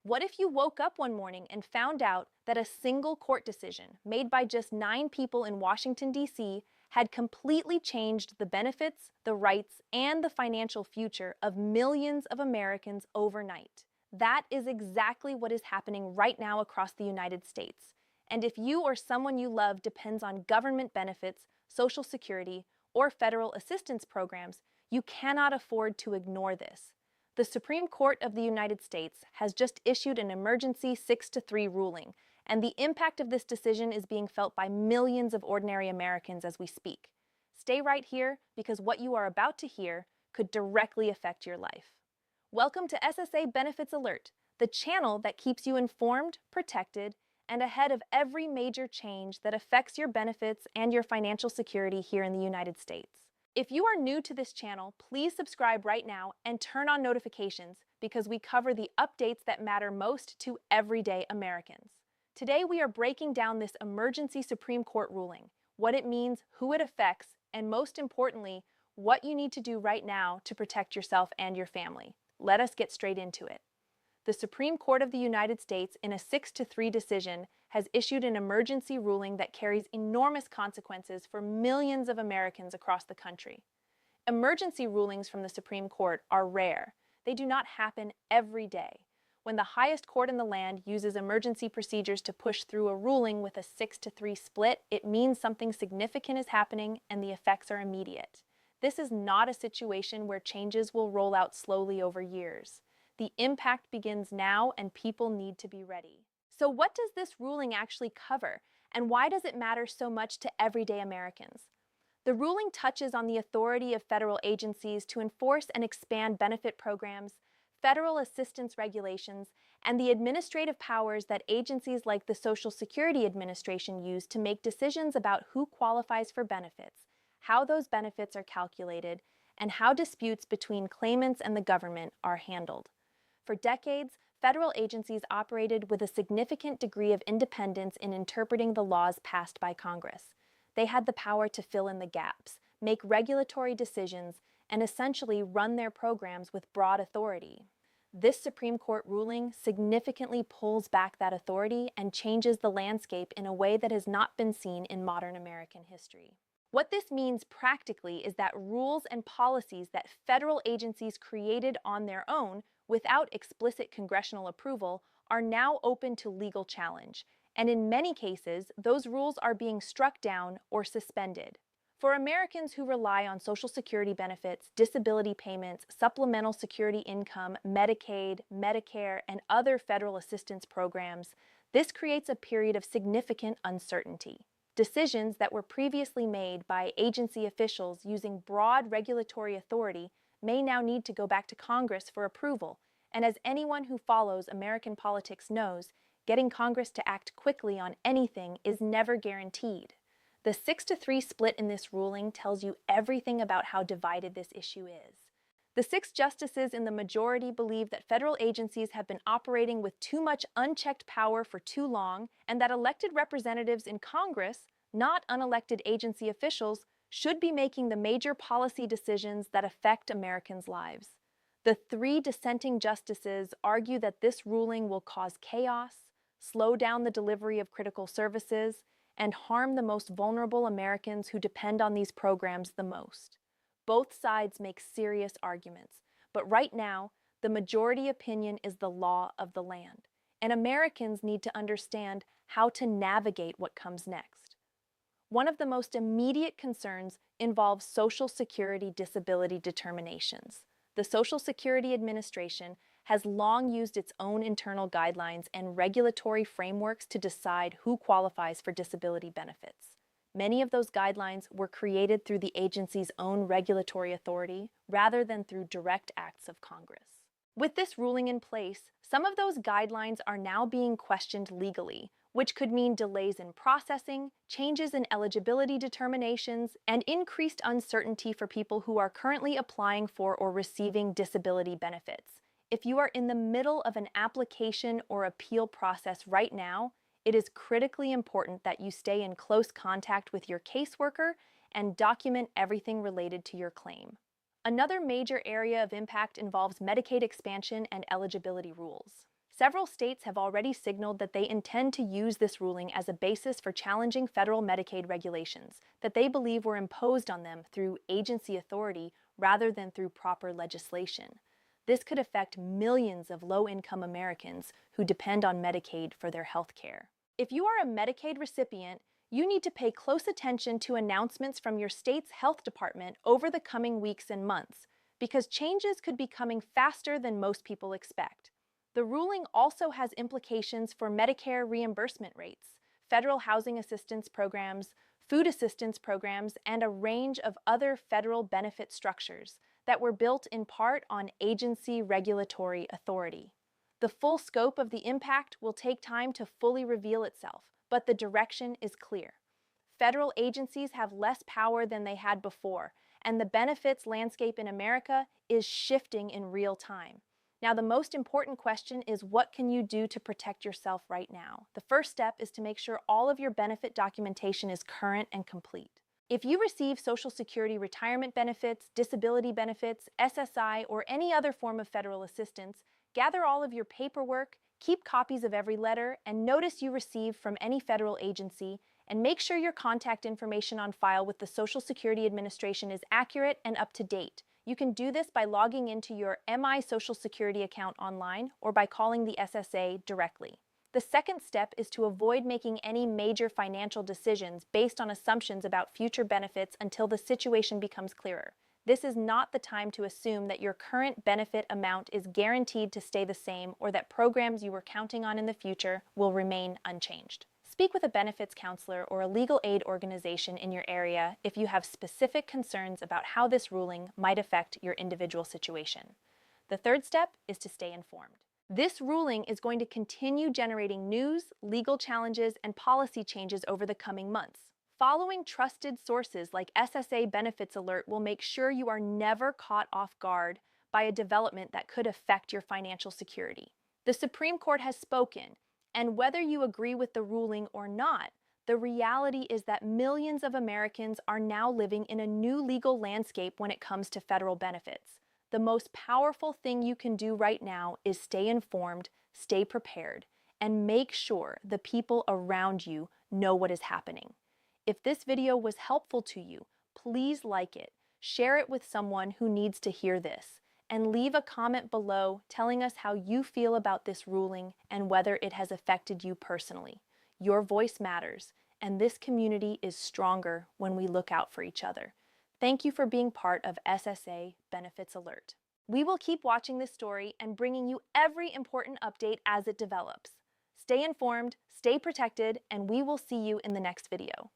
What if you woke up one morning and found out that a single court decision made by just 9 people in Washington, D.C., had completely changed the benefits, the rights, and the financial future of millions of Americans overnight? That is exactly what is happening right now across the United States. And if you or someone you love depends on government benefits, Social Security, or federal assistance programs, you cannot afford to ignore this. The Supreme Court of the United States has just issued an emergency 6-3 ruling, and the impact of this decision is being felt by millions of ordinary Americans as we speak. Stay right here because what you are about to hear could directly affect your life. Welcome to SSA Benefits Alert, the channel that keeps you informed, protected, and ahead of every major change that affects your benefits and your financial security here in the United States. If you are new to this channel, please subscribe right now and turn on notifications because we cover the updates that matter most to everyday Americans. Today we are breaking down this emergency Supreme Court ruling, what it means, who it affects, and most importantly, what you need to do right now to protect yourself and your family. Let us get straight into it. The Supreme Court of the United States, in a 6-3 decision, has issued an emergency ruling that carries enormous consequences for millions of Americans across the country. Emergency rulings from the Supreme Court are rare. They do not happen every day. When the highest court in the land uses emergency procedures to push through a ruling with a 6-3 split, it means something significant is happening and the effects are immediate. This is not a situation where changes will roll out slowly over years. The impact begins now and people need to be ready. So what does this ruling actually cover, and why does it matter so much to everyday Americans? The ruling touches on the authority of federal agencies to enforce and expand benefit programs, federal assistance regulations, and the administrative powers that agencies like the Social Security Administration use to make decisions about who qualifies for benefits, how those benefits are calculated, and how disputes between claimants and the government are handled. For decades, federal agencies operated with a significant degree of independence in interpreting the laws passed by Congress. They had the power to fill in the gaps, make regulatory decisions, and essentially run their programs with broad authority. This Supreme Court ruling significantly pulls back that authority and changes the landscape in a way that has not been seen in modern American history. What this means practically is that rules and policies that federal agencies created on their own without explicit congressional approval are now open to legal challenge, and in many cases, those rules are being struck down or suspended. For Americans who rely on Social Security benefits, disability payments, supplemental security income, Medicaid, Medicare, and other federal assistance programs, this creates a period of significant uncertainty. Decisions that were previously made by agency officials using broad regulatory authority may now need to go back to Congress for approval, and as anyone who follows American politics knows, getting Congress to act quickly on anything is never guaranteed. The 6-3 split in this ruling tells you everything about how divided this issue is. The 6 justices in the majority believe that federal agencies have been operating with too much unchecked power for too long, and that elected representatives in Congress, not unelected agency officials, should be making the major policy decisions that affect Americans' lives. The 3 dissenting justices argue that this ruling will cause chaos, slow down the delivery of critical services, and harm the most vulnerable Americans who depend on these programs the most. Both sides make serious arguments, but right now, the majority opinion is the law of the land, and Americans need to understand how to navigate what comes next. One of the most immediate concerns involves Social Security disability determinations. The Social Security Administration has long used its own internal guidelines and regulatory frameworks to decide who qualifies for disability benefits. Many of those guidelines were created through the agency's own regulatory authority rather than through direct acts of Congress. With this ruling in place, some of those guidelines are now being questioned legally, which could mean delays in processing, changes in eligibility determinations, and increased uncertainty for people who are currently applying for or receiving disability benefits. If you are in the middle of an application or appeal process right now, it is critically important that you stay in close contact with your caseworker and document everything related to your claim. Another major area of impact involves Medicaid expansion and eligibility rules. Several states have already signaled that they intend to use this ruling as a basis for challenging federal Medicaid regulations that they believe were imposed on them through agency authority rather than through proper legislation. This could affect millions of low-income Americans who depend on Medicaid for their health care. If you are a Medicaid recipient, you need to pay close attention to announcements from your state's health department over the coming weeks and months, because changes could be coming faster than most people expect. The ruling also has implications for Medicare reimbursement rates, federal housing assistance programs, food assistance programs, and a range of other federal benefit structures that were built in part on agency regulatory authority. The full scope of the impact will take time to fully reveal itself, but the direction is clear. Federal agencies have less power than they had before, and the benefits landscape in America is shifting in real time. Now, the most important question is, what can you do to protect yourself right now? The first step is to make sure all of your benefit documentation is current and complete. If you receive Social Security retirement benefits, disability benefits, SSI, or any other form of federal assistance, gather all of your paperwork, keep copies of every letter and notice you received from any federal agency, and make sure your contact information on file with the Social Security Administration is accurate and up to date. You can do this by logging into your MI Social Security account online or by calling the SSA directly. The second step is to avoid making any major financial decisions based on assumptions about future benefits until the situation becomes clearer. This is not the time to assume that your current benefit amount is guaranteed to stay the same or that programs you were counting on in the future will remain unchanged. Speak with a benefits counselor or a legal aid organization in your area if you have specific concerns about how this ruling might affect your individual situation. The third step is to stay informed. This ruling is going to continue generating news, legal challenges, and policy changes over the coming months. Following trusted sources like SSA Benefits Alert will make sure you are never caught off guard by a development that could affect your financial security. The Supreme Court has spoken, and whether you agree with the ruling or not, the reality is that millions of Americans are now living in a new legal landscape when it comes to federal benefits. The most powerful thing you can do right now is stay informed, stay prepared, and make sure the people around you know what is happening. If this video was helpful to you, please like it, share it with someone who needs to hear this, and leave a comment below telling us how you feel about this ruling and whether it has affected you personally. Your voice matters, and this community is stronger when we look out for each other. Thank you for being part of SSA Benefits Alert. We will keep watching this story and bringing you every important update as it develops. Stay informed, stay protected, and we will see you in the next video.